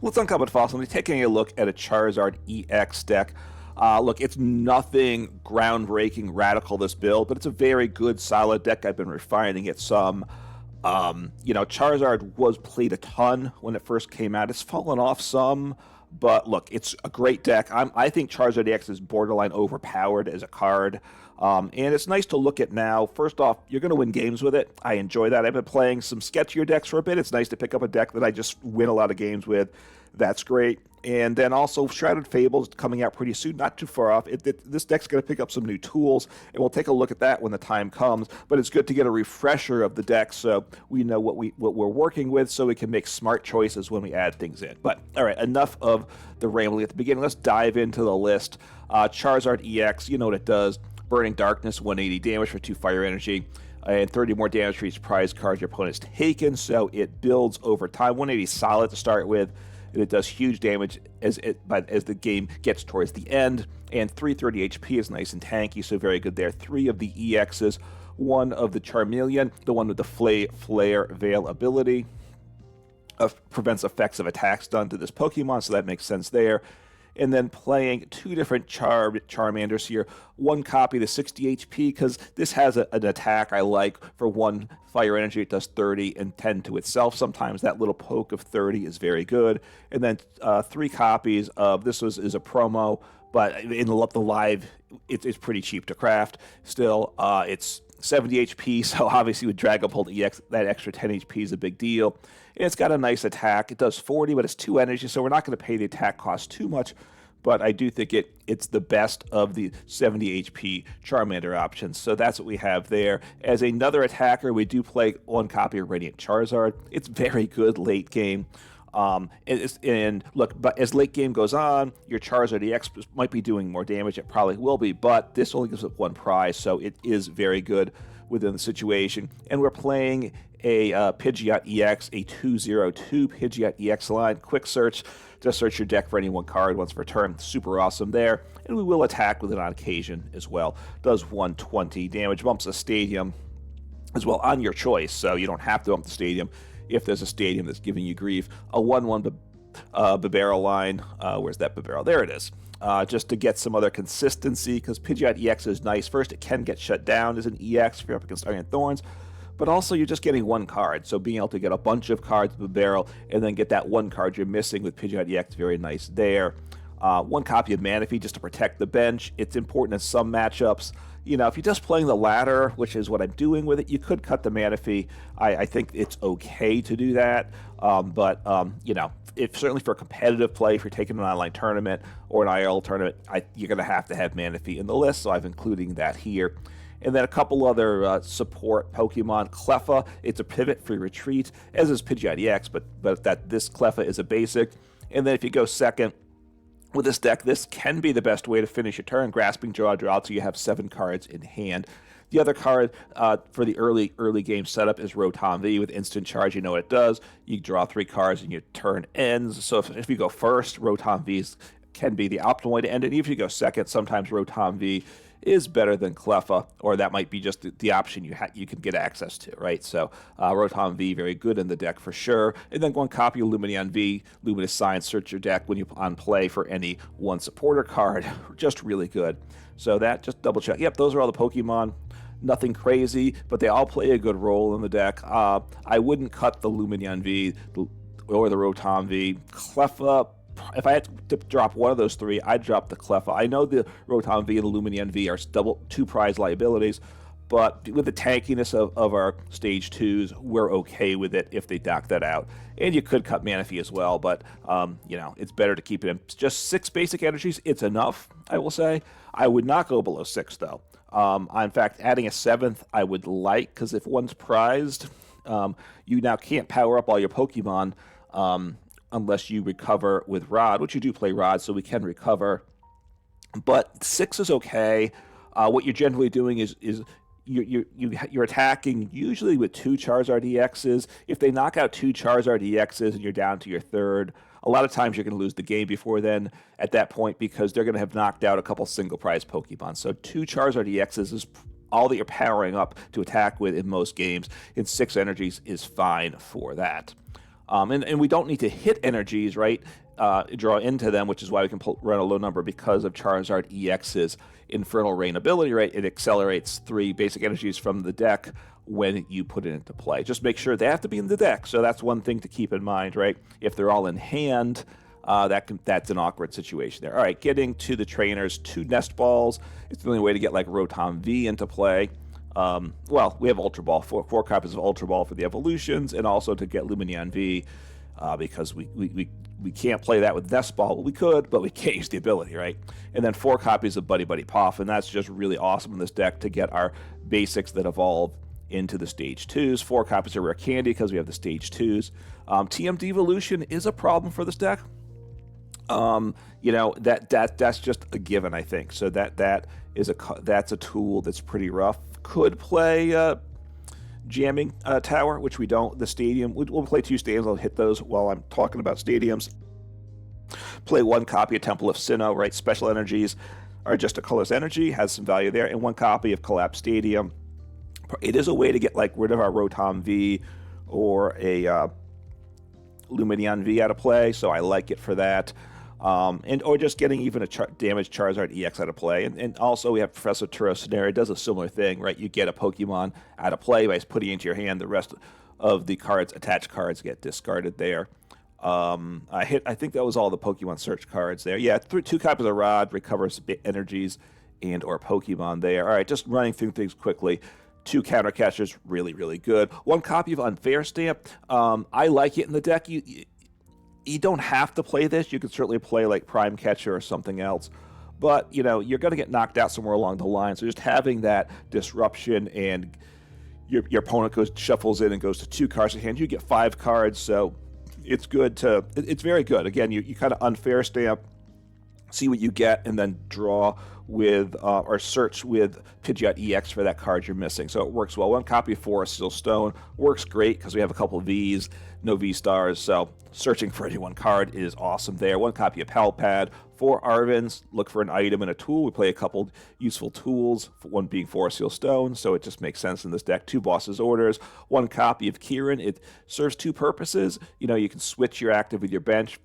Let's uncover Fossil. Taking a look at a Charizard EX deck. Look, it's nothing groundbreaking, radical, this build, but it's a very good, solid deck. I've been refining it some. Charizard was played a ton when it first came out. It's fallen off some, but look, it's a great deck. I think Charizard EX is borderline overpowered as a card. And it's nice to look at now. First off, you're going to win games with it. I enjoy that. I've been playing some sketchier decks for a bit. It's nice to pick up a deck that I just win a lot of games with. That's great. And then also Shrouded Fables coming out pretty soon, not too far off. This deck's going to pick up some new tools, and we'll take a look at that when the time comes. But it's good to get a refresher of the deck so we know what we're working with, so we can make smart choices when we add things in. But all right, enough of the rambling at the beginning. Let's dive into the list. Charizard EX, you know what it does. Burning Darkness, 180 damage for 2 fire energy, and 30 more damage for each prize card your opponent's taken, so it builds over time. 180 solid to start with, and it does huge damage as the game gets towards the end, and 330 HP is nice and tanky, so very good there. 3 of the EXs, 1 of the Charmeleon, the one with the Flare Veil ability, prevents effects of attacks done to this Pokemon, so that makes sense there. And then playing 2 different Charmanders here. 1 copy, the 60 HP, because this has an attack I like. For 1 fire energy, it does 30 and 10 to itself. Sometimes that little poke of 30 is very good. And then 3 copies of, this is a promo, but in the live, it's pretty cheap to craft. Still, it's 70 HP, so obviously with Dragapult EX, that extra 10 HP is a big deal. And it's got a nice attack. It does 40, but it's 2 energy, so we're not going to pay the attack cost too much. But I do think it's the best of the 70 HP Charmander options. So that's what we have there. As another attacker, we do play 1 copy of Radiant Charizard. It's very good late game. And look, but as late game goes on, your Charizard EX might be doing more damage. It probably will be, but this only gives up 1 prize, so it is very good within the situation. And we're playing a Pidgeot EX, a 202 Pidgeot EX line. Quick search, just search your deck for any 1 card once per turn. Super awesome there. And we will attack with it on occasion as well. Does 120 damage, bumps a stadium as well on your choice, so you don't have to bump the stadium if there's a stadium that's giving you grief. A 1-1 Bibarel line. Where's that Bibarel? There it is. Just to get some other consistency, because Pidgeot EX is nice. First, it can get shut down as an EX if you're up against Iron Thorns, but also you're just getting 1 card. So being able to get a bunch of cards with Bibarel and then get that 1 card you're missing with Pidgeot EX, very nice there. 1 copy of Manaphy just to protect the bench. It's important in some matchups. You know, if you're just playing the ladder, which is what I'm doing with it, you could cut the Manaphy. I think it's okay to do that. If certainly for competitive play, if you're taking an online tournament or an IRL tournament, you're going to have Manaphy in the list, so I'm including that here. And then a couple other support Pokemon. Cleffa, it's a pivot for retreat, as is Pidgeot EX, but this Cleffa is a basic. And then if you go second, with this deck, this can be the best way to finish your turn. Grasping, draw out, so you have 7 cards in hand. The other card for the early game setup is Rotom V with instant charge. You know what it does. You draw 3 cards and your turn ends. So if you go first, Rotom V can be the optimal way to end it. Even if you go second, sometimes Rotom V is better than Cleffa, or that might be just the option you can get access to, right? So Rotom V, very good in the deck for sure. And then 1 copy of Lumineon V, Luminous Sign, search your deck when you on play for any 1 supporter card. Just really good. So that, just double check. Yep, those are all the Pokemon. Nothing crazy, but they all play a good role in the deck. I wouldn't cut the Lumineon V or the Rotom V. Cleffa, if I had to drop one of those 3, I'd drop the Cleffa. I know the Rotom V and the Lumineon V are 2 prize liabilities, but with the tankiness of our stage 2s, we're okay with it if they knock that out. And you could cut Manaphy as well, but it's better to keep it in just 6 basic energies. It's enough, I will say. I would not go below 6 though. In fact, adding a 7th I would like, because if 1's prized, you now can't power up all your Pokemon unless you recover with Rod, which you do play Rod, so we can recover. But 6 is okay. What you're generally doing is you're attacking usually with 2 Charizard EXs. If they knock out 2 Charizard EXs and you're down to your 3rd, a lot of times you're going to lose the game before then at that point, because they're going to have knocked out a couple single prize Pokemon. So 2 Charizard EXs is all that you're powering up to attack with in most games, and 6 energies is fine for that. And we don't need to hit energies, right? Draw into them, which is why we can run a low number because of Charizard EX's Infernal Rain ability, right? It accelerates 3 basic energies from the deck when you put it into play. Just make sure they have to be in the deck. So that's one thing to keep in mind, right? If they're all in hand, that's an awkward situation there. All right, getting to the trainers, 2 Nest Balls. It's the only way to get like Rotom V into play. Well, we have Ultra Ball, 4 copies of Ultra Ball for the evolutions, and also to get Lumineon V, because we can't play that with Nest Ball. Well, we could, but we can't use the ability, right? And then 4 copies of Buddy-Buddy Poffin, and that's just really awesome in this deck to get our basics that evolve into the Stage 2s. 4 copies of Rare Candy because we have the Stage 2s. TM Devolution is a problem for this deck. You know, that's just a given, I think. So that's a tool that's pretty rough. Could play Jamming Tower, which we don't. The Stadium, we'll play 2 stadiums. I'll hit those while I'm talking about stadiums. Play 1 copy of Temple of Sinnoh, right? Special energies are just a colorless energy, has some value there, and 1 copy of Collapsed Stadium. It is a way to get like rid of our Rotom V or a Lumineon V out of play, so I like it for that. Or just getting even a damaged Charizard EX out of play. And also we have Professor Turo scenario, does a similar thing, right? You get a Pokemon out of play by putting it into your hand. The rest of the cards, attached cards, get discarded there. I think that was all the Pokemon search cards there. Yeah, 2 copies of Rod, recovers energies and or Pokemon there. All right, just running through things quickly. 2 counter catchers, really, really good. 1 copy of Unfair Stamp. I like it in the deck. You don't have to play this. You could certainly play like Prime Catcher or something else. But, you know, you're going to get knocked out somewhere along the line. So just having that disruption and your opponent shuffles in and goes to 2 cards in hand, you get 5 cards. So it's good to, it's very good. Again, you kind of Unfair Stamp, see what you get, and then draw with or search with Pidgeot EX for that card you're missing. So it works well. 1 copy of Forest Seal Stone works great because we have a couple of Vs, no V stars. So searching for any 1 card is awesome there. 1 copy of Pal Pad. 4 Arvens, look for an item and a tool. We play a couple useful tools, 1 being Forest Seal Stone, so it just makes sense in this deck. 2 Boss's Orders. 1 copy of Kieran. It serves 2 purposes. You know, you can switch your active with your bench,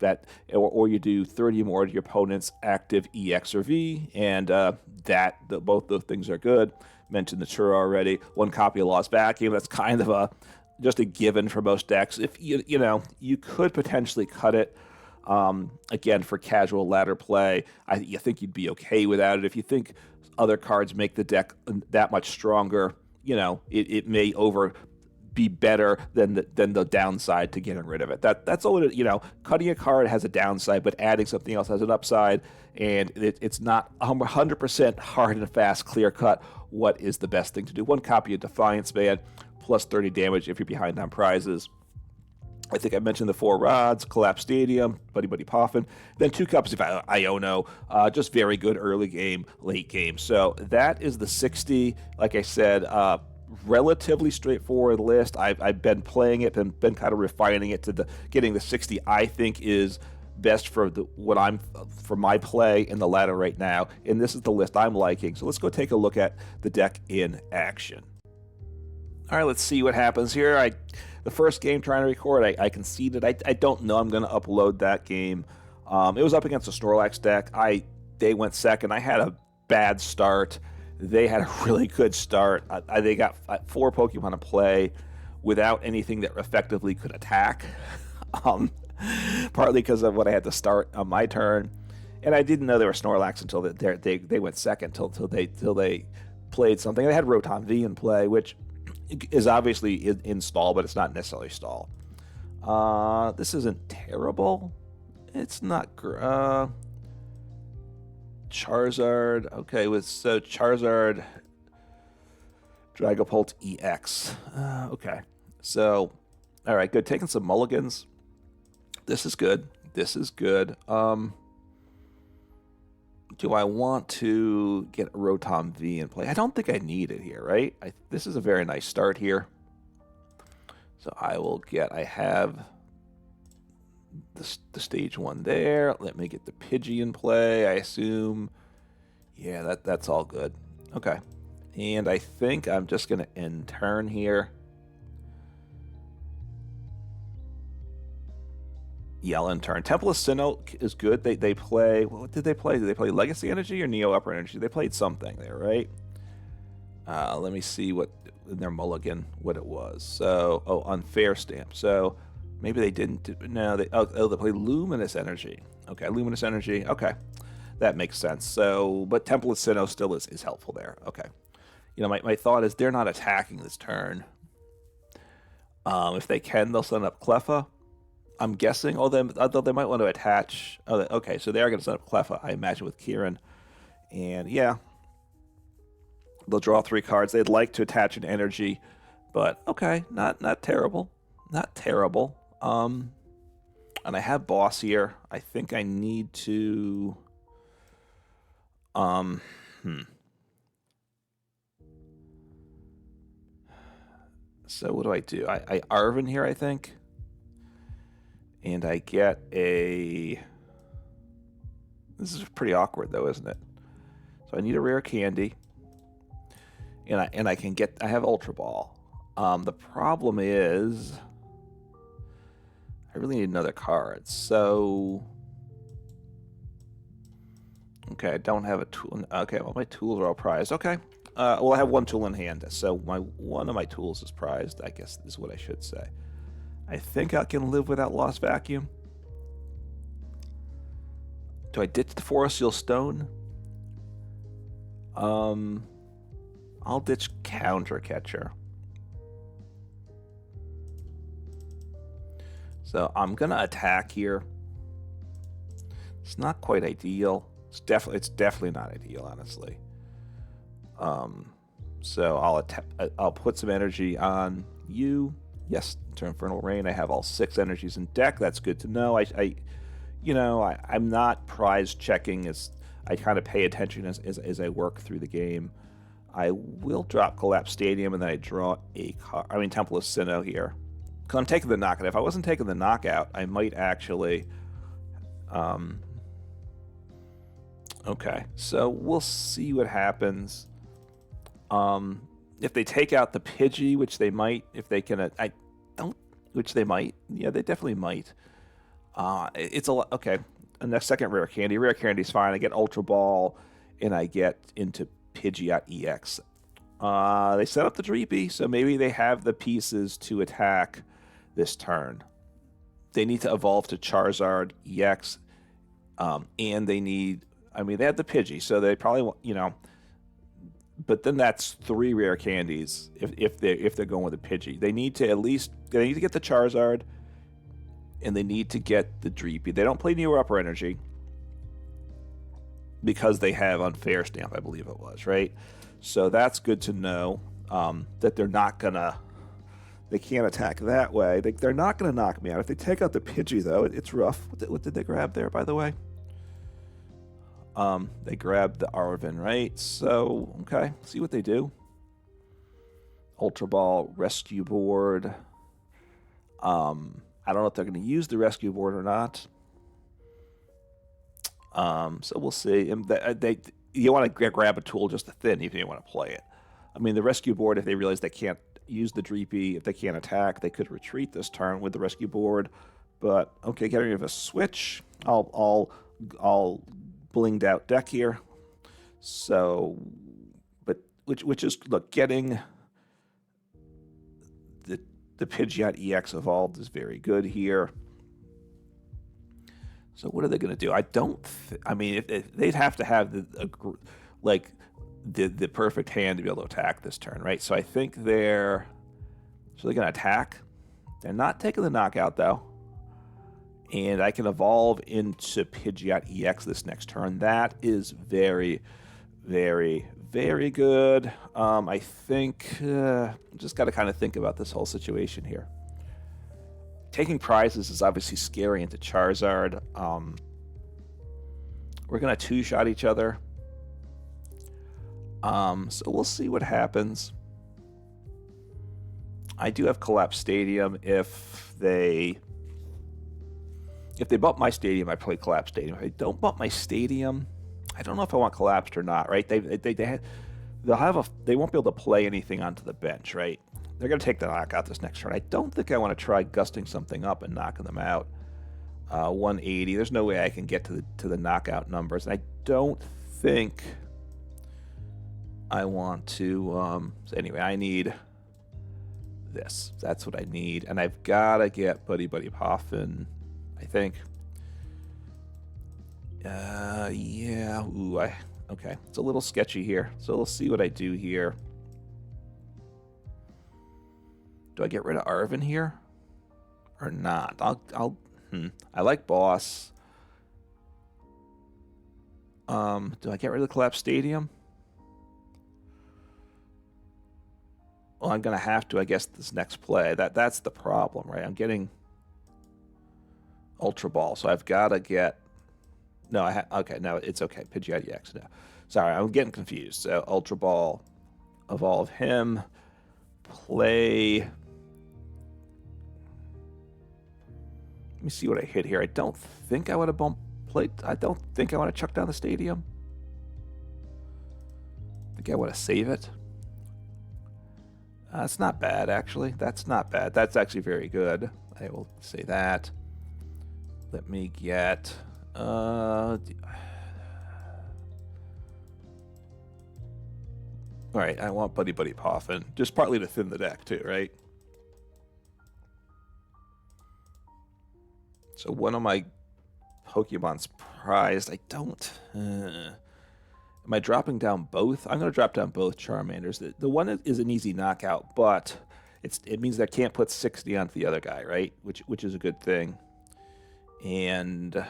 or you do 30 more to your opponent's active EX or V, and both those things are good. Mentioned the Turo already. 1 copy of Lost Vacuum. That's kind of just a given for most decks. If you know, you could potentially cut it. Again, for casual ladder play, I think you'd be okay without it. If you think other cards make the deck that much stronger, you know, it may be better than the downside to getting rid of it. That's all it is. You know, cutting a card has a downside, but adding something else has an upside, and it's not 100% hard and fast, clear cut what is the best thing to do. 1 copy of Defiance Band, plus 30 damage if you're behind on prizes. I think I mentioned the 4 Rods, Collapsed Stadium, Buddy-Buddy Poffin. Then 2 copies of Iono, just very good early game, late game. So that is the 60. Like I said, relatively straightforward list. I've been playing it and been kind of refining it to getting the 60. I think is best for for my play in the ladder right now. And this is the list I'm liking. So let's go take a look at the deck in action. All right, let's see what happens here. The first game trying to record, I conceded. I don't know I'm going to upload that game. It was up against a Snorlax deck. They went second. I had a bad start. They had a really good start. They got 4 Pokemon to play without anything that effectively could attack. Partly because of what I had to start on my turn. And I didn't know they were Snorlax until they went second, till they played something. They had Rotom V in play, which is obviously in stall, but it's not necessarily stall. This isn't terrible. It's not Charizard. Okay, so Charizard Dragapult EX. Okay, so all right, good. Taking some mulligans. This is good. This is good. Do I want to get Rotom V in play? I don't think I need it here, right? This is a very nice start here. So I have the stage 1 there. Let me get the Pidgey in play, I assume. Yeah, that's all good. Okay. And I think I'm just going to end turn here. Yell turn. Temple of Sinnoh is good. They play. What did they play? Did they play Legacy Energy or Neo Upper Energy? They played something there, right? Let me see what in their mulligan what it was. So, oh, Unfair Stamp. So maybe they didn't. No, they they played Luminous Energy. Okay, Luminous Energy. Okay, that makes sense. So, but Temple of Sinnoh still is helpful there. Okay, you know, my thought is they're not attacking this turn. If they can, they'll send up Cleffa. I'm guessing, although they might want to attach. Oh, okay, so they are going to send up Cleffa, I imagine, with Kieran. And yeah, they'll draw 3 cards. They'd like to attach an energy, but okay, not terrible. Not terrible. And I have Boss here. I think I need to... So what do? I Arven here, I think. And I get a... This is pretty awkward, though, isn't it? So I need a Rare Candy. And I can get... I have Ultra Ball. The problem is... I really need another card. So... Okay, I don't have a tool. Okay, well, my tools are all prized. Okay. Well, I have 1 tool in hand, so one of my tools is prized, I guess is what I should say. I think I can live without Lost Vacuum. Do I ditch the Forest Seal Stone? I'll ditch Counter Catcher. So I'm gonna attack here. It's not quite ideal. It's definitely not ideal, honestly. So I'll put some energy on you. Yes, to Infernal Rain. I have all 6 energies in deck. That's good to know. I'm not prize checking. I kind of pay attention as I work through the game. I will drop Collapsed Stadium, and then I draw a card. I mean, Temple of Sinnoh here. Because I'm taking the knockout. If I wasn't taking the knockout, I might actually... Okay, so we'll see what happens. If they take out the Pidgey, which they might, if they can... Which they might. Yeah, they definitely might. It's a lot. Okay, and the second Rare Candy. Rare Candy's fine. I get Ultra Ball, and I get into Pidgeot EX. They set up the Dreepy, so maybe they have the pieces to attack this turn. They need to evolve to Charizard EX, and they need... I mean, they have the Pidgey, so they probably want, but then that's 3 Rare Candies if they're going with a Pidgey. They need to get the Charizard, and they need to get the Dreepy. They don't play Neo Upper Energy because they have Unfair Stamp, I believe it was, right? So that's good to know, that they're not gonna... They can't attack that way. They're not gonna knock me out. If they take out the Pidgey, though, it's rough. What did they grab there, by the way? They grabbed the Arven, right? So, okay, see what they do. Ultra Ball, Rescue Board. I don't know if they're going to use the Rescue Board or not. So we'll see. You want to grab a tool just to thin if you want to play it. I mean, the Rescue Board, if they realize they can't use the Dreepy, if they can't attack, they could retreat this turn with the Rescue Board. But, okay, getting rid of a switch. I'll blinged out deck here. So, but which is, look, getting the Pidgeot EX evolved is very good here. So what are they going to do? I mean, if they'd have to have the perfect hand to be able to attack this turn, right? So I think they're going to attack. They're not taking the knockout, though. And I can evolve into Pidgeot EX this next turn. That is very, very, very good. I think just got to kind of think about this whole situation here. Taking prizes is obviously scary into Charizard. We're going to 2-shot each other. So we'll see what happens. I do have Collapsed Stadium. If they bump my Stadium, I play Collapsed Stadium. If they don't bump my Stadium, I don't know if I want Collapsed or not, right? They won't be able to play anything onto the bench, right? They're going to take the knockout this next turn. I don't think I want to try gusting something up and knocking them out. 180. There's no way I can get to the knockout numbers. I don't think I want to. So anyway, I need this. That's what I need, and I've got to get Buddy-Buddy Poffin, I think. Yeah. Ooh, okay. It's a little sketchy here, so we'll see what I do here. Do I get rid of Arven here or not? I like Boss. Do I get rid of the Collapsed Stadium? Well, I'm gonna have to, I guess, this next play. That's the problem, right? I'm getting Ultra Ball, so I've got to get. No, okay. No, it's okay. Pidgeot EX. No, sorry, I'm getting confused. So Ultra Ball, evolve him, play. Let me see what I hit here. I don't think I would have played. I don't think I want to chuck down the stadium. I think I want to save it. That's not bad, actually. That's not bad. That's actually very good. I will say that. Let me get. All right, I want Buddy-Buddy Poffin, just partly to thin the deck too, right? So one of my Pokemon's prized. I don't. Am I dropping down both? I'm going to drop down both Charmanders. The one is an easy knockout, but it means that I can't put 60 onto the other guy, right? Which is a good thing. And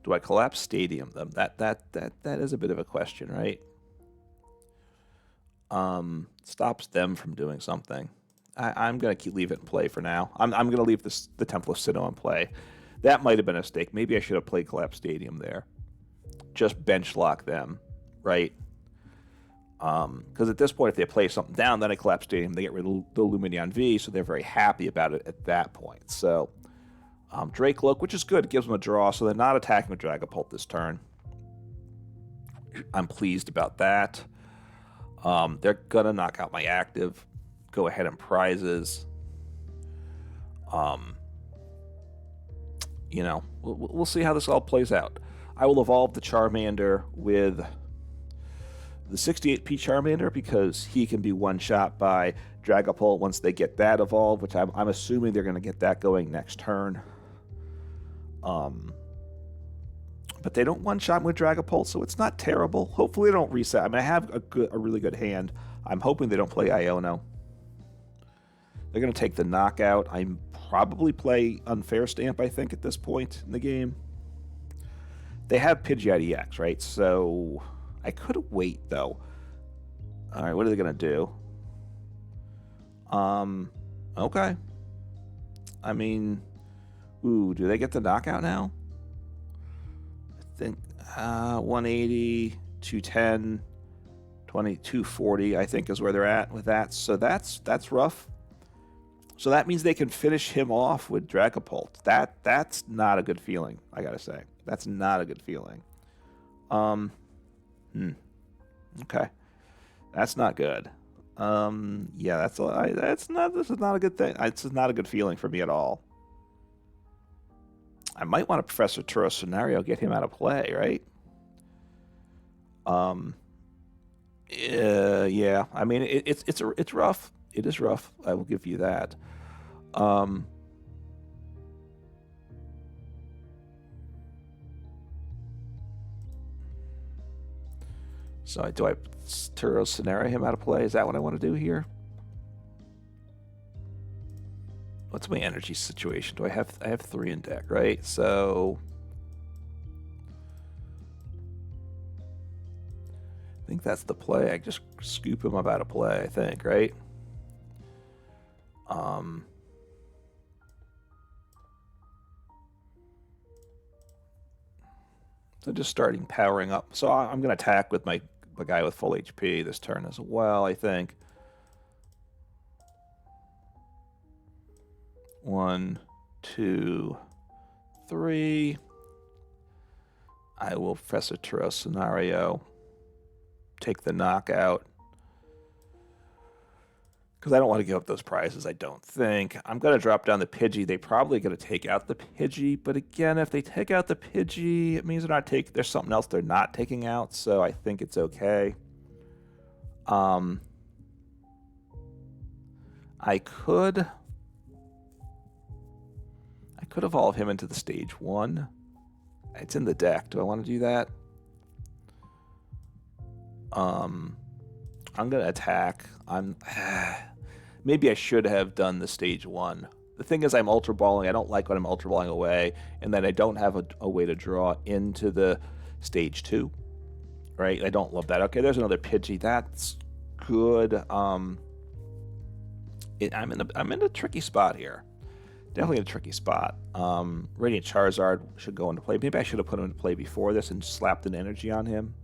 do I collapse Stadium them? That is a bit of a question, right? Stops them from doing something. I'm going to leave it in play for now. I'm going to leave the Temple of Sinnoh in play. That might have been a mistake. Maybe I should have played Collapsed Stadium there. Just bench lock them, right? Because at this point, if they play something down, then I Collapsed Stadium, they get rid of the Lumineon V, so they're very happy about it at that point. So Drake Look, which is good, it gives them a draw, so they're not attacking with Dragapult this turn. I'm pleased about that. They're gonna knock out my active. Go ahead and prizes. You know, we'll see how this all plays out. I will evolve the Charmander with the 68p Charmander because he can be one-shot by Dragapult once they get that evolved, which I'm assuming they're going to get that going next turn. But they don't one-shot with Dragapult, so it's not terrible. Hopefully they don't reset. I mean, I have a really good hand. I'm hoping they don't play Iono. They're going to take the knockout. I probably play Unfair Stamp, I think, at this point in the game. They have Pidgeot EX, right? So I could wait, though. All right, what are they going to do? Okay. I mean, ooh, do they get the knockout now? I think 180, 210, 20, 240, I think is where they're at with that. So that's rough. So that means they can finish him off with Dragapult. That's not a good feeling, I gotta say. That's not a good feeling. Okay. That's not good. Yeah, this is not a good thing. This is not a good feeling for me at all. I might want to Professor Turo scenario, get him out of play, right? Yeah. I mean, it's rough. It is rough. I will give you that. So do I Turo scenario him out of play? Is that what I want to do here? What's my energy situation? I have 3 in deck, right? So I think that's the play. I just scoop him up out of play, I think, right? So just starting powering up. So I'm going to attack with my guy with full HP this turn as well, I think. 1, 2, 3. I will Professor Turo scenario. Take the knockout. because I don't want to give up those prizes, I don't think. I'm going to drop down the Pidgey. They're probably going to take out the Pidgey, but again, if they take out the Pidgey, it means there's something else they're not taking out, so I think it's okay. I could evolve him into the stage 1. It's in the deck. Do I want to do that? I'm going to attack. Maybe I should have done the stage 1. The thing is, I'm Ultra Balling. I don't like when I'm Ultra Balling away, and then I don't have a way to draw into the stage 2. Right? I don't love that. Okay, there's another Pidgey. That's good. I'm in a tricky spot here. Definitely a tricky spot. Radiant Charizard should go into play. Maybe I should have put him into play before this and slapped an energy on him.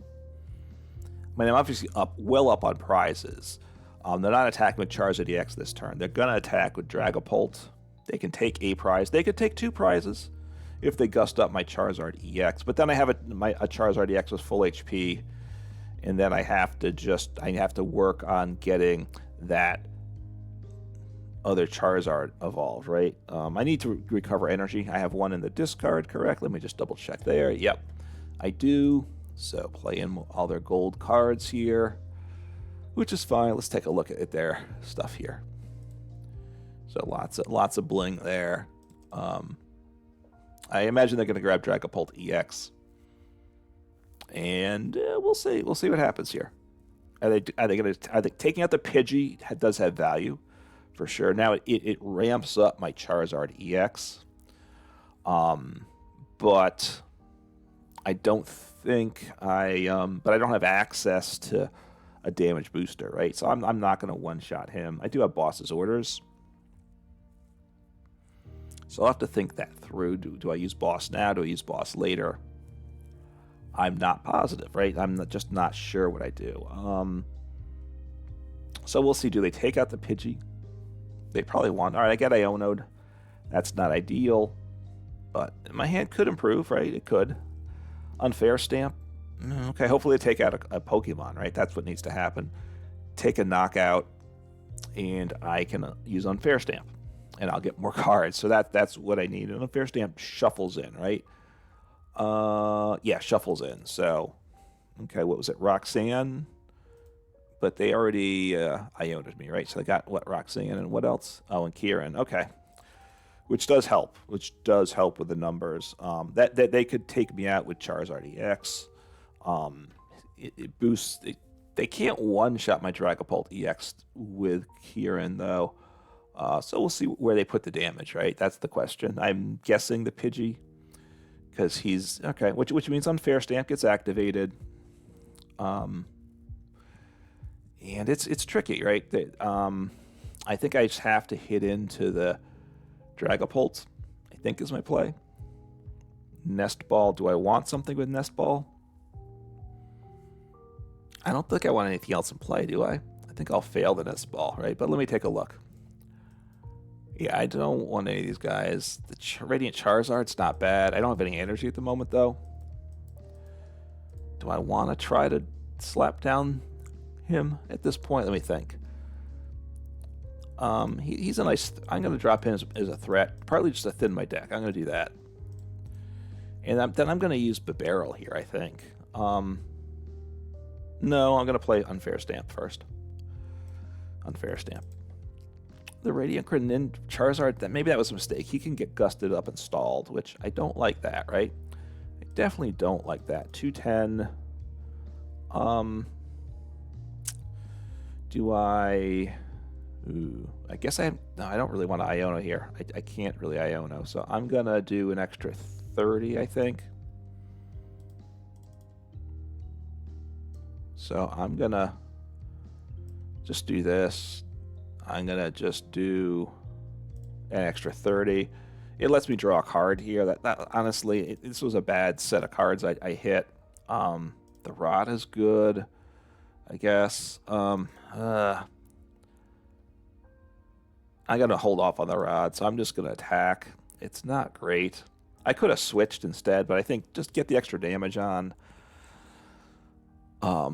I mean, I'm obviously well up on prizes. They're not attacking with Charizard EX this turn. They're going to attack with Dragapult. They can take a prize. They could take 2 prizes if they gust up my Charizard EX. But then I have a Charizard EX with full HP, and then I have to work on getting that other Charizard evolved, right? I need to recover energy. I have 1 in the discard, correct? Let me just double check there. Yep, I do. So play in all their gold cards here, which is fine. Let's take a look at their stuff here. So lots of bling there. I imagine they're going to grab Dragapult EX, and we'll see. We'll see what happens here. I think taking out the Pidgey does have value for sure. Now it ramps up my Charizard EX, but I don't think but I don't have access to a damage booster, right? So I'm not going to one-shot him. I do have boss's orders, so I'll have to think that through. Do I use boss now? Do I use boss later? I'm not positive, right? I'm just not sure what I do. So we'll see. Do they take out the Pidgey? They probably want. All right, I get Iono'd. That's not ideal, but my hand could improve, right? It could. Unfair Stamp. Okay, hopefully they take out a Pokemon, right? That's what needs to happen. Take a knockout, and I can use Unfair Stamp, and I'll get more cards. So that's what I need. An Unfair Stamp shuffles in, right? Yeah, shuffles in. So, okay, what was it? Roxanne? But they already Iono'd me, right? So they got, what, Roxanne and what else? Oh, and Kieran. Okay. Which does help with the numbers. That they could take me out with Charizard EX. It boosts. They can't one-shot my Dragapult EX with Kieran, though. So we'll see where they put the damage, right? That's the question. I'm guessing the Pidgey, because he's... Okay, which means Unfair Stamp gets activated. And it's tricky, right? I think I just have to hit into the Dragapult, I think, is my play. Nest Ball. Do I want something with Nest Ball? I don't think I want anything else in play, do I? I think I'll fail the Nest Ball, right? But let me take a look. Yeah, I don't want any of these guys. The Radiant Charizard's not bad. I don't have any energy at the moment, though. Do I want to try to slap down him at this point? Let me think. He's a nice... I'm going to drop him as a threat, partly just to thin my deck. I'm going to do that. And then I'm going to use Bibarel here, I think. No, I'm going to play Unfair Stamp first. Unfair Stamp. The Radiant Charizard, maybe that was a mistake. He can get gusted up and stalled, which I don't like that, right? I definitely don't like that. 210. Do I... Ooh, I guess no, I don't really want to Iono here. I can't really Iono, so I'm going to do an extra 30, I think. So I'm going to just do this. I'm going to just do an extra 30. It lets me draw a card here. That honestly, this was a bad set of cards I hit. The Rod is good, I guess. I got to hold off on the Rod, so I'm just going to attack. It's not great. I could have switched instead, but I think just get the extra damage on.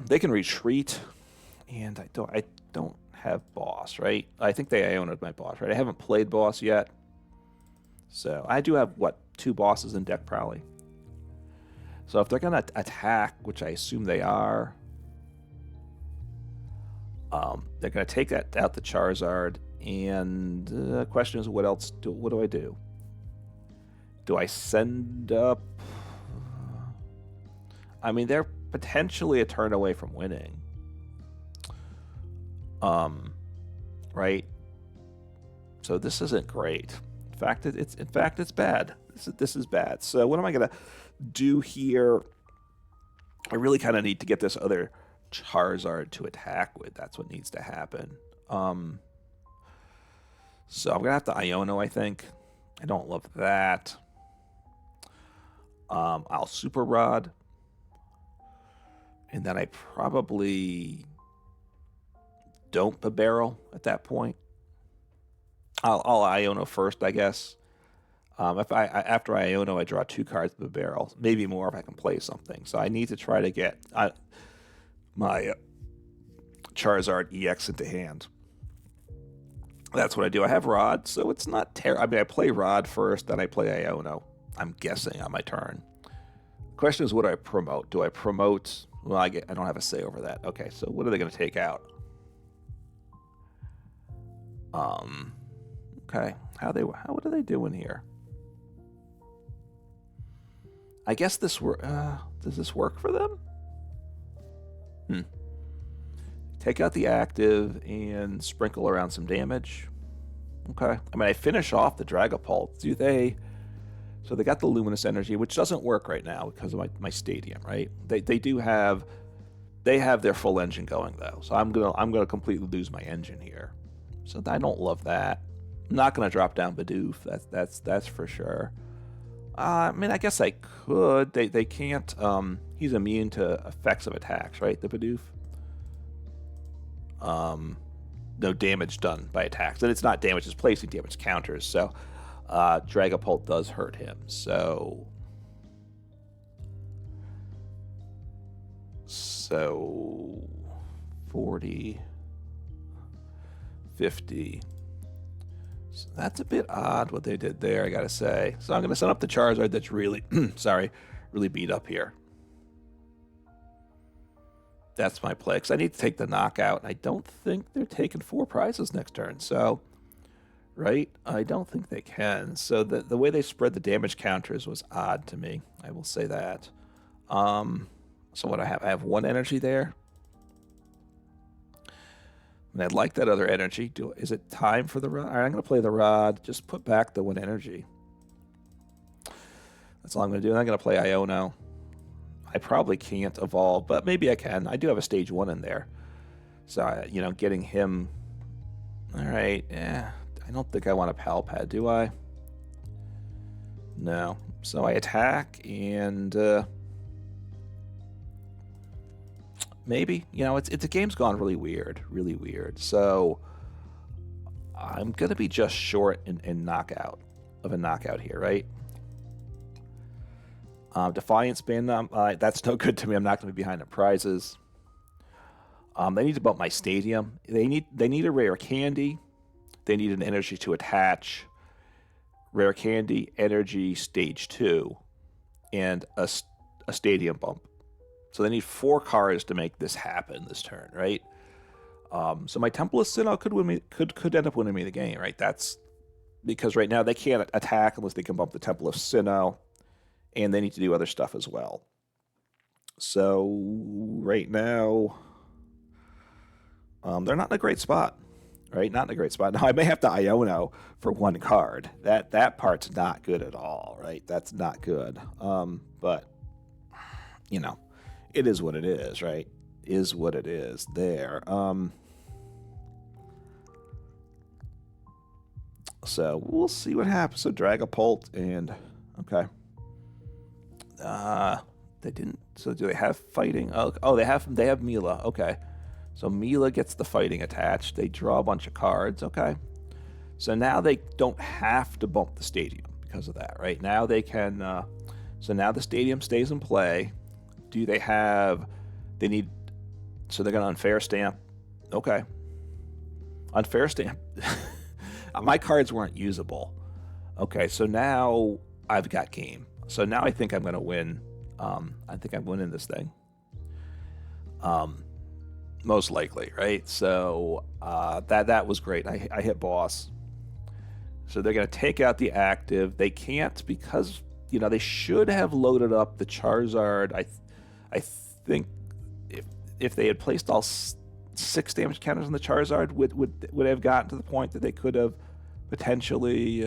They can retreat, and I don't have Boss, right? I think they Iono'd my Boss, right? I haven't played Boss yet. So I do have, what, 2 Bosses in deck probably. So if they're going to attack, which I assume they are, they're going to take out the Charizard. And the question is, what else? What do I do? Do I send up? I mean, they're potentially a turn away from winning. Right? So this isn't great. In fact, it's bad. This is bad. So what am I gonna do here? I really kind of need to get this other Charizard to attack with. That's what needs to happen. So I'm gonna have to Iono, I think. I don't love that. I'll Super Rod. And then I probably don't Bibarel at that point. I'll Iono first, I guess. After Iono, I draw 2 cards with Bibarel, maybe more if I can play something. So I need to try to get my Charizard EX into hand. That's what I do. I have Rod, so it's not terrible. I mean, I play Rod first, then I play Iono. I'm guessing on my turn. The question is, what do I promote? Do I promote? Well, I don't have a say over that. Okay, so what are they going to take out? Okay, what are they doing here? I guess this does this work for them? Take out the active and sprinkle around some damage. Okay. I mean, I finish off the Dragapult. Do they? So they got the Luminous Energy, which doesn't work right now because of my stadium, right? They have their full engine going though. So I'm gonna completely lose my engine here. So I don't love that. I'm not gonna drop down Bidoof. That's for sure. I mean, I guess I could. They can't. He's immune to effects of attacks, right? The Bidoof. No damage done by attacks, and it's not damage; it's placing damage counters. So, Dragapult does hurt him. So 40, 50. So that's a bit odd what they did there, I gotta say. So I'm gonna send up the Charizard that's really, really beat up here. That's my play, because I need to take the knockout. I don't think they're taking 4 prizes next turn, so, right? I don't think they can. So the way they spread the damage counters was odd to me. I will say that. So what I have 1 energy there. And I'd like that other energy. Is it time for the Rod? All right, I'm going to play the Rod. Just put back the 1 energy. That's all I'm going to do. And I'm going to play Iono. I probably can't evolve, but maybe I can. I do have a stage 1 in there. So, getting him... All right, I don't think I want a Pal Pad, do I? No. So I attack, and... maybe. The game's gone really weird. Really weird. So I'm going to be just short in knockout. Of a knockout here, right? Defiance Band, that's no good to me. I'm not going to be behind the prizes. They need to bump my stadium. They need a Rare Candy. They need an energy to attach. Rare Candy, energy, stage 2, and a stadium bump. So they need 4 cards to make this happen this turn, right? So my Temple of Sinnoh could end up winning me the game, right? That's because right now they can't attack unless they can bump the Temple of Sinnoh. And they need to do other stuff as well. So right now, they're not in a great spot, right? Not in a great spot. Now I may have to Iono for 1 card. That part's not good at all, right? That's not good. But it is what it is, right? Is what it is there. So we'll see what happens. So Dragapult and okay. They didn't. So do they have fighting? Oh, they have Mila. Okay. So Mila gets the fighting attached. They draw a bunch of cards. Okay. So now they don't have to bump the stadium because of that, right? Now they can. So now the stadium stays in play. Do they have? They need. So they're gonna unfair stamp. Okay. Unfair Stamp. My cards weren't usable. Okay, so now I've got game. So now I think I'm going to win. I think I'm winning this thing. Most likely, right? So that was great. I hit boss. So they're going to take out the active. They can't because, you know, they should have loaded up the Charizard. I think if they had placed all 6 damage counters on the Charizard, would have gotten to the point that they could have potentially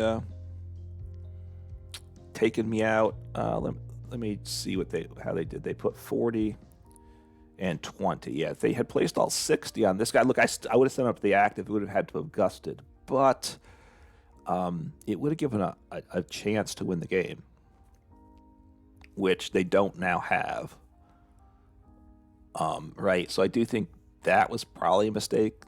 taken me out. Let me see how they did. They put 40 and 20. Yeah, if they had placed all 60 on this guy, look, I would have sent up the active. It would have had to have gusted, but it would have given a chance to win the game, which they don't now have. Right, so I do think that was probably a mistake.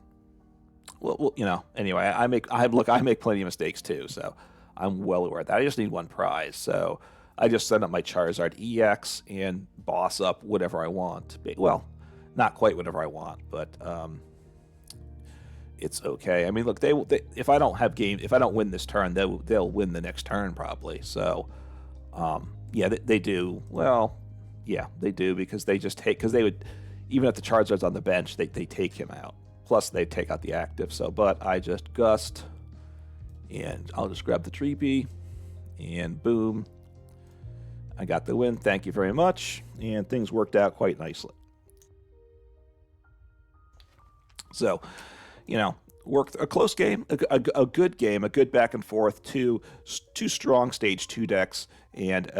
Well, you know, anyway, I make plenty of mistakes too, so I'm well aware of that. I just need 1 prize, so I just send up my Charizard EX and boss up whatever I want. Well, not quite whatever I want, but it's okay. I mean, look, they if I don't win this turn, they'll win the next turn probably. So, yeah, they do. Well, yeah, they do because they just take they would, even if the Charizard's on the bench, they take him out. Plus, they take out the active. So, but I just gust, and I'll just grab the Treepy, and boom, I got the win. Thank you very much, and things worked out quite nicely. So, you know, worked a close game, a good game, a good back and forth. Two strong stage 2 decks, and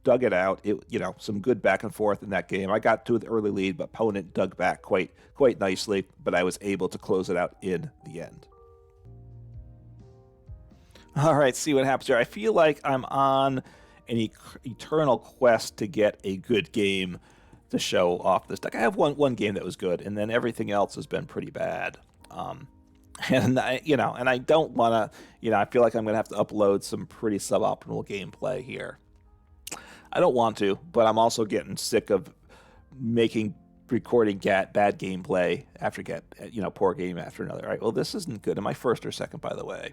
dug it out. You know, some good back and forth in that game. I got to the early lead, but opponent dug back quite nicely, but I was able to close it out in the end. All right, see what happens here. I feel like I'm on an eternal quest to get a good game to show off this deck. I have one game that was good, and then everything else has been pretty bad. And I don't want to, I feel like I'm going to have to upload some pretty suboptimal gameplay here. I don't want to, but I'm also getting sick of recording bad gameplay after poor game after another. All right, well, this isn't good. Am I first or second, by the way?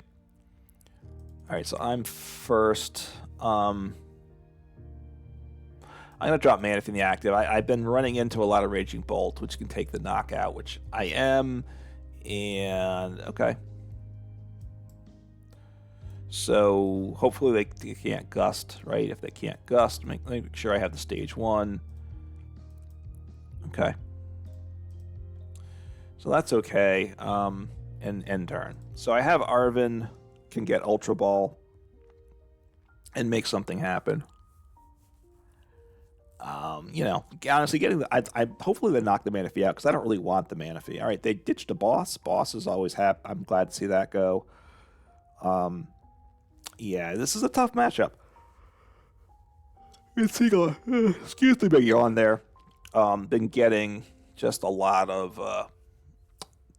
All right, so I'm first. I'm going to drop Manaphy in the active. I've been running into a lot of Raging Bolt, which can take the knockout, which I am. And, okay. So, hopefully they can't gust, right? If they can't gust, make sure I have the stage 1. Okay. So that's okay. And end turn. So I have Arven can get Ultra Ball and make something happen. Honestly, hopefully they knock the Manaphy out because I don't really want the Manaphy. All right, they ditched a boss. Boss is always happy. I'm glad to see that go. Yeah, this is a tough matchup. Excuse me, big yawn there. Been getting just a lot of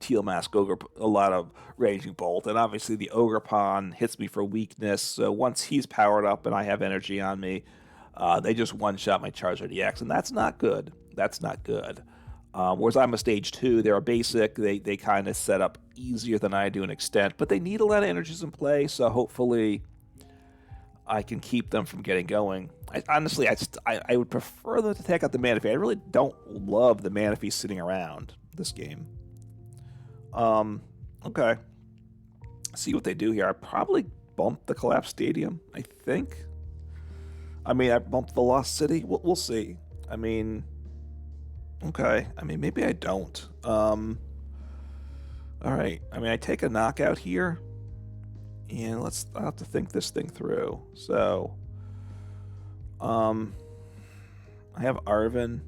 Teal Mask Ogre, a lot of Raging Bolt, and obviously the Ogerpon hits me for weakness. So once he's powered up and I have energy on me, they just one-shot my Charizard EX, and that's not good. That's not good. Whereas I'm a stage 2, they're a basic. They kind of set up easier than I do in extent, but they need a lot of energies in play, so hopefully I can keep them from getting going. I would prefer them to take out the Manaphy. I really don't love the Manaphy sitting around this game. Okay. See what they do here. I probably bumped the Collapsed Stadium, I think. I bumped the Lost City. We'll see. Okay. Maybe I don't. All right. I take a knockout here, and I'll have to think this thing through. So, I have Arven.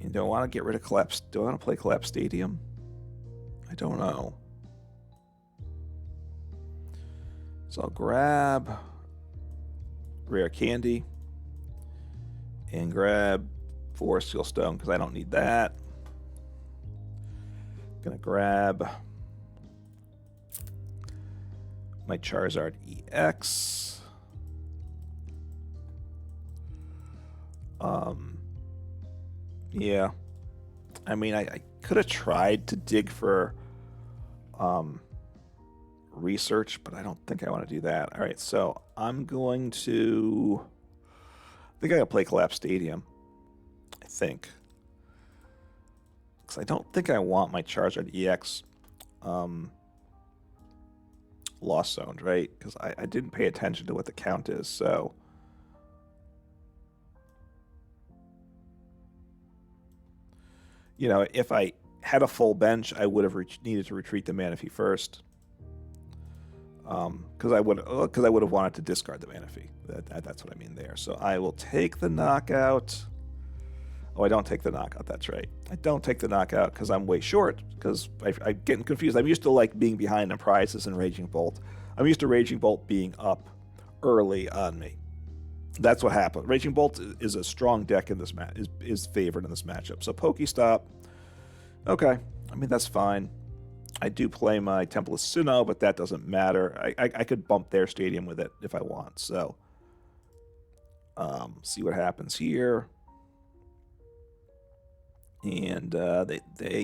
And do I want to get rid of Collapse? Do I want to play Collapse Stadium? I don't know. So I'll grab Rare Candy and grab Forest Seal Stone because I don't need that. Gonna grab my Charizard EX. Yeah. I mean, I could have tried to dig for research, but I don't think I want to do that. All right, so I'm going to... I think I'm going to play Collapsed Stadium. I think. Because I don't think I want my Charizard EX lost zoned, right? Because I didn't pay attention to what the count is, so... You know, if I had a full bench, I would have needed to retreat the Manaphy first. Because I would have wanted to discard the Manaphy. That's what I mean there. So I will take the knockout. Oh, I don't take the knockout. That's right. I don't take the knockout because I'm way short. Because I'm getting confused. I'm used to like being behind on prizes and Raging Bolt. I'm used to Raging Bolt being up early on me. That's what happened. Raging Bolt is a strong deck in this match. Is favored in this matchup. So Pokestop. Okay. I mean that's fine. I do play my Temple of Sinnoh, but that doesn't matter. I could bump their stadium with it if I want. So, see what happens here. And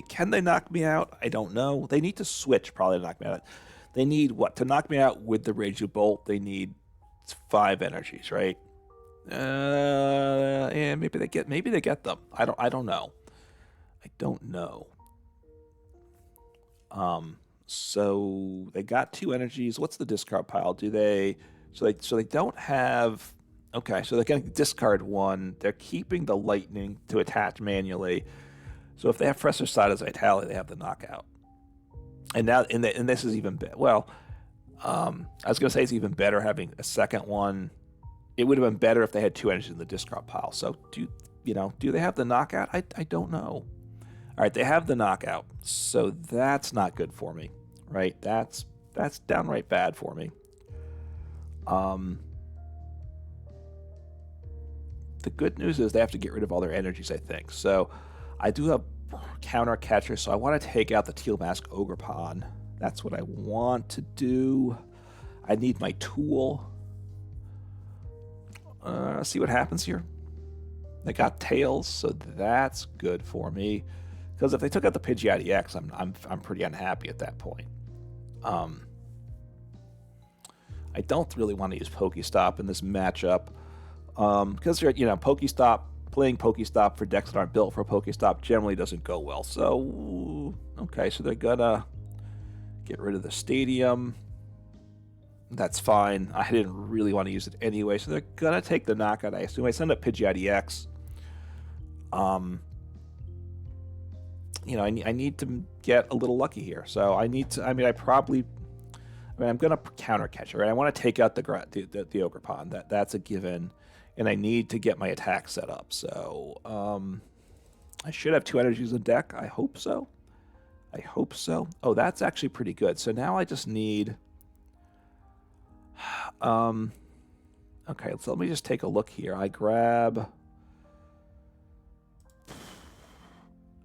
can they knock me out? I don't know. They need to switch probably to knock me out. They need what? To knock me out with the Raging Bolt, they need 5 energies, right? And maybe they get them. I don't know. I don't know. So they got 2 energies. What's the discard pile? Do they? So they don't have. Okay, so they're going to discard 1. They're keeping the lightning to attach manually. So if they have Professor Sada's Vitality, they have the knockout. And now, and this is even better. Well, I was going to say it's even better having a second one. It would have been better if they had 2 energies in the discard pile. So do they have the knockout? I don't know. All right, they have the knockout, so that's not good for me, right? That's downright bad for me. The good news is they have to get rid of all their energies, I think. So I do have counter catcher, so I want to take out the Teal Mask Ogerpon. That's what I want to do. I need my tool. See what happens here. They got Tails, so that's good for me. Because if they took out the Pidgeot EX, I'm pretty unhappy at that point. I don't really want to use Pokestop in this matchup. Because playing Pokestop for decks that aren't built for Pokestop generally doesn't go well. So okay, so they're gonna get rid of the stadium. That's fine. I didn't really want to use it anyway, so they're gonna take the knockout. I assume I send up Pidgeot EX. I need to get a little lucky here. So I need to. I'm gonna counter catcher. Right? I want to take out the Ogerpon. That's a given, and I need to get my attack set up. So I should have 2 energies in deck. I hope so. Oh, that's actually pretty good. So now I just need. Okay, so let me just take a look here. I grab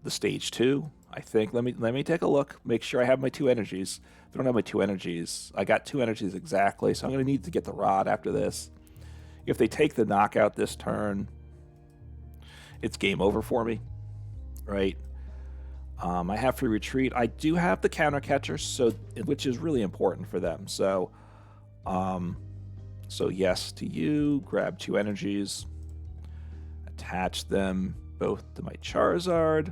the stage 2, I think. Let me take a look. Make sure I have my 2 energies. If I don't have my 2 energies, I got 2 energies exactly, so I'm going to need to get the rod after this. If they take the knockout this turn, it's game over for me, right? I have free retreat. I do have the counter catcher, which is really important for them. So yes to you. Grab 2 energies. Attach them both to my Charizard.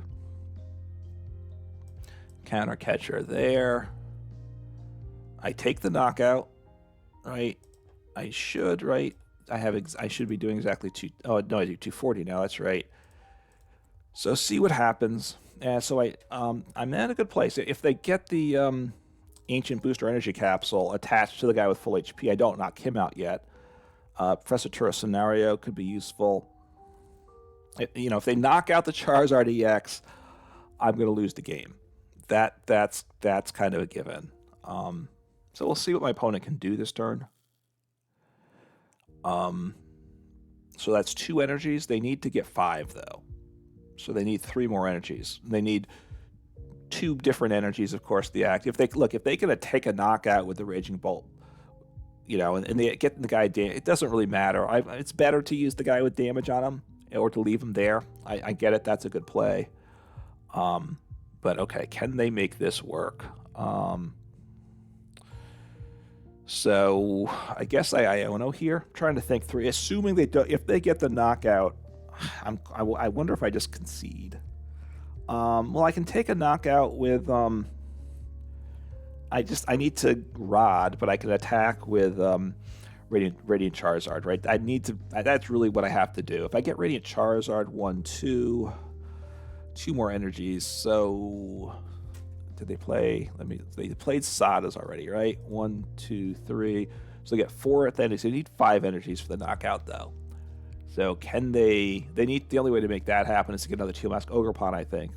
Counter catcher there. I take the knockout, right? I should, right? I should be doing exactly 2. Oh no, I do 240 now. That's right. So see what happens. So I'm in a good place. If they get the Ancient Booster Energy Capsule attached to the guy with full HP, I don't knock him out yet. Professor Turo scenario could be useful. If they knock out the Charizard EX, I'm going to lose the game. That's kind of a given. So we'll see what my opponent can do this turn. So that's 2 energies. They need to get 5 though. So they need 3 more energies. They need 2 different energies, of course, the act. If they can take a knockout with the Raging Bolt, and they get the guy damage, it doesn't really matter. It's better to use the guy with damage on him or to leave him there. I get it. That's a good play. But okay, can they make this work? So I guess I Iono here. I'm trying to think through. Assuming they do, if they get the knockout, I wonder if I just concede. Well, I can take a knockout with. I need to Rod, but I can attack with Radiant Charizard, right? I need to. That's really what I have to do. If I get Radiant Charizard, 1, 2, 2 more energies. So did they play? They played Sadas already, right? 1, 2, 3. So they get 4 energies. They need 5 energies for the knockout, though. So can they? They need, the only way to make that happen is to get another Teal Mask Ogerpon, I think.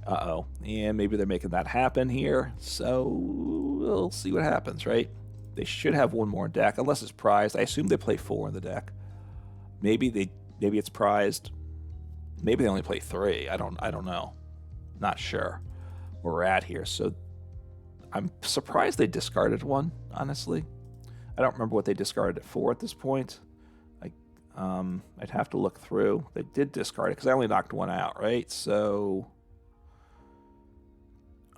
Uh-oh. And maybe they're making that happen here. So we'll see what happens, right? They should have 1 more in deck, unless it's prized. I assume they play 4 in the deck. Maybe it's prized. Maybe they only play 3. I don't know. Not sure where we're at here. So I'm surprised they discarded 1, honestly. I don't remember what they discarded it for at this point. I'd have to look through. They did discard it because I only knocked 1 out, right? So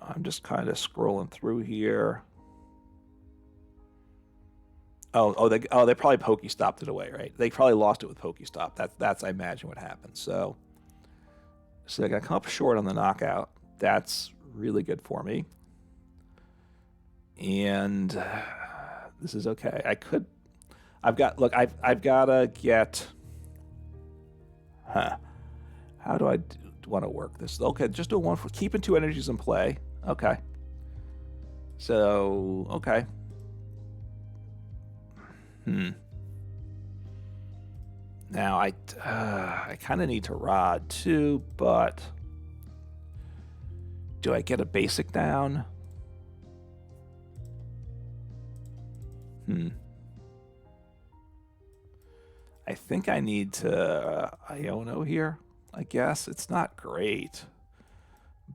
I'm just kind of scrolling through here. Oh, they probably Pokestopped it away, right? They probably lost it with Pokestop. That's I imagine what happened. So they got come up short on the knockout. That's really good for me. And this is okay. I've got to get. How do I want to work this? Okay, just do 1 for keeping 2 energies in play. Okay. So okay. Now I kind of need to Rod too, but do I get a basic down? I think I need to Iono here, I guess. It's not great,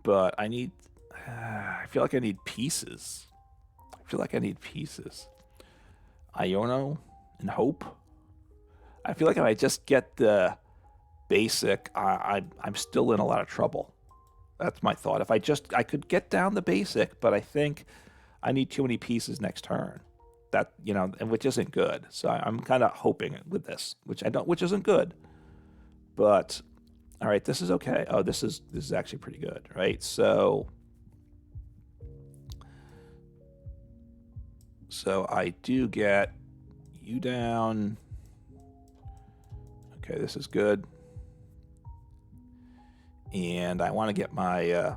but I need... I feel like I need pieces. Iono and hope. I feel like if I just get the basic, I'm still in a lot of trouble. That's my thought. If I could get down the basic, but I think I need too many pieces next turn. That, and which isn't good. So I'm kind of hoping with this, which isn't good. But all right, this is okay. Oh, this is actually pretty good, right? So I do get you down. Okay, this is good. And I want to get my I'm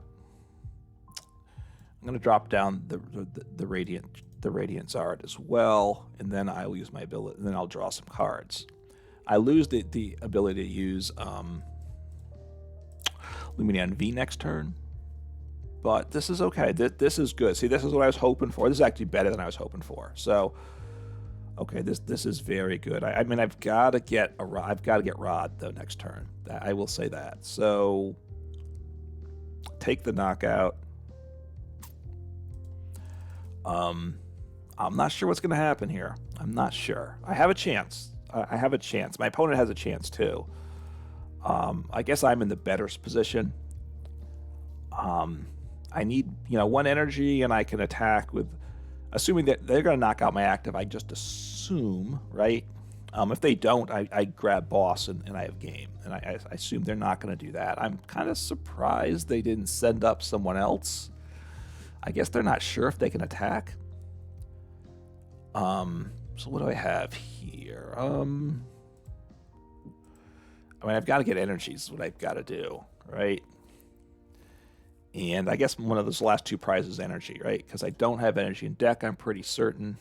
going to drop down the Radiant Zard as well, and then I will use my ability, and then I'll draw some cards. I lose the ability to use Lumineon V next turn, but this is okay. This is good. See, this is what I was hoping for. This is actually better than I was hoping for. So, okay, this is very good. I mean, I've got to get Rod though next turn. I will say that. So, take the knockout. I'm not sure what's going to happen here. I'm not sure. I have a chance. My opponent has a chance too. I guess I'm in the better position. I need, 1 energy, and I can attack with, assuming that they're going to knock out my active. I just assume, right? If they don't, I grab boss and I have game. And I assume they're not going to do that. I'm kind of surprised they didn't send up someone else. I guess they're not sure if they can attack. So what do I have here? I mean, I've got to get energies is what I've got to do, right? And I guess one of those last 2 prizes is energy, right? Because I don't have energy in deck, I'm pretty certain.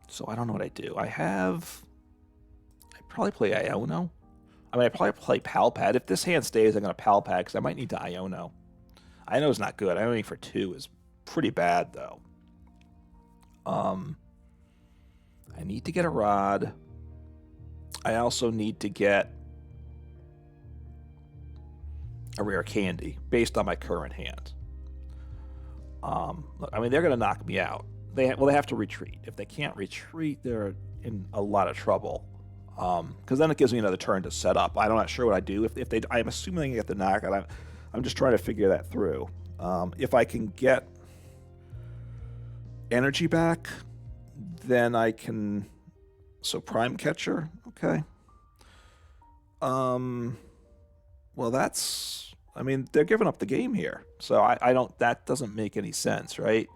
So I don't know what I do. I probably play Iono. I mean, I probably play Pal Pad. If this hand stays, I'm going to Pal Pad because I might need to Iono. Iono is not good. Iono for 2 is pretty bad, though. I need to get a Rod. I also need to get a Rare Candy based on my current hand. Look, I mean, they're going to knock me out. They have to retreat. If they can't retreat, they're in a lot of trouble. Because then it gives me another turn to set up. I'm not sure what I do. If they, I'm assuming they get the knockout. I'm just trying to figure that through. If I can get energy back, then I can... So Prime Catcher, okay. Well, that's... I mean, they're giving up the game here. So I don't... That doesn't make any sense, right?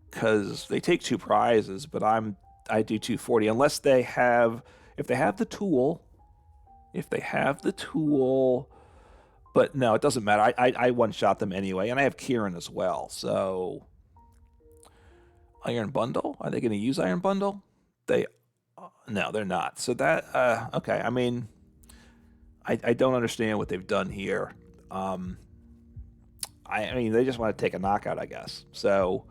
Because they take 2 prizes, but I do 240. Unless they have... If they have the tool... If they have the tool... But no, it doesn't matter. I one-shot them anyway, and I have Kieran as well. So... Iron Bundle? Are they going to use Iron Bundle? No, they're not. So that... okay, I mean... I don't understand what they've done here. I mean, they just want to take a knockout, I guess. So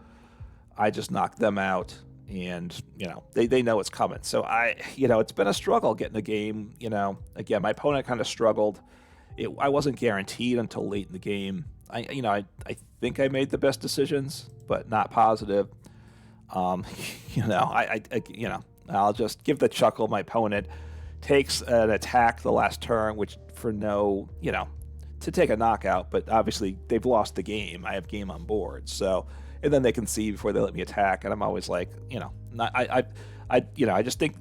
I just knocked them out, and, you know, they know it's coming. So it's been a struggle getting the game. You know, again, my opponent kind of struggled. I wasn't guaranteed until late in the game. I think I made the best decisions, but not positive. I'll just give the chuckle. My opponent takes an attack the last turn, which for to take a knockout, but obviously they've lost the game. I have game on board, so, and then they can see before they let me attack, and I'm always like, I just think,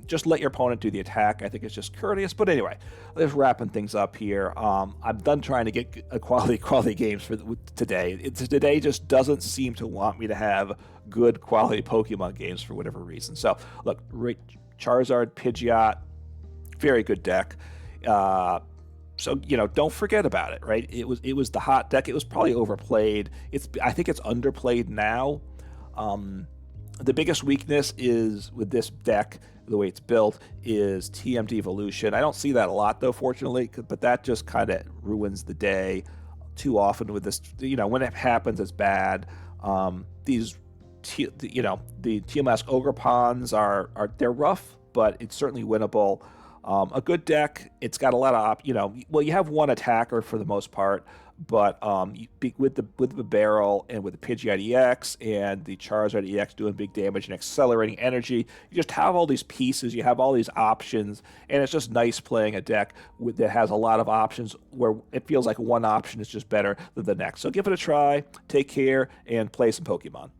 just let your opponent do the attack. I think it's just courteous. But anyway, let's wrapping things up here. I'm done trying to get a quality games for today. Today just doesn't seem to want me to have good quality Pokemon games for whatever reason. So look, Charizard, Pidgeot, very good deck. So don't forget about it, right? It was the hot deck. It was probably overplayed. I think it's underplayed now. The biggest weakness is with this deck, the way it's built, is TM Devolution. I don't see that a lot though, fortunately, but that just kind of ruins the day too often with this. When it happens, it's bad. The TMS Ogre Pawns they're rough, but it's certainly winnable. A good deck. It's got a lot of you have one attacker for the most part, but with the Bibarel and with the Pidgeot EX and the Charizard EX doing big damage and accelerating energy, you just have all these pieces. You have all these options, and it's just nice playing a deck that has a lot of options where it feels like one option is just better than the next. So give it a try. Take care and play some Pokemon.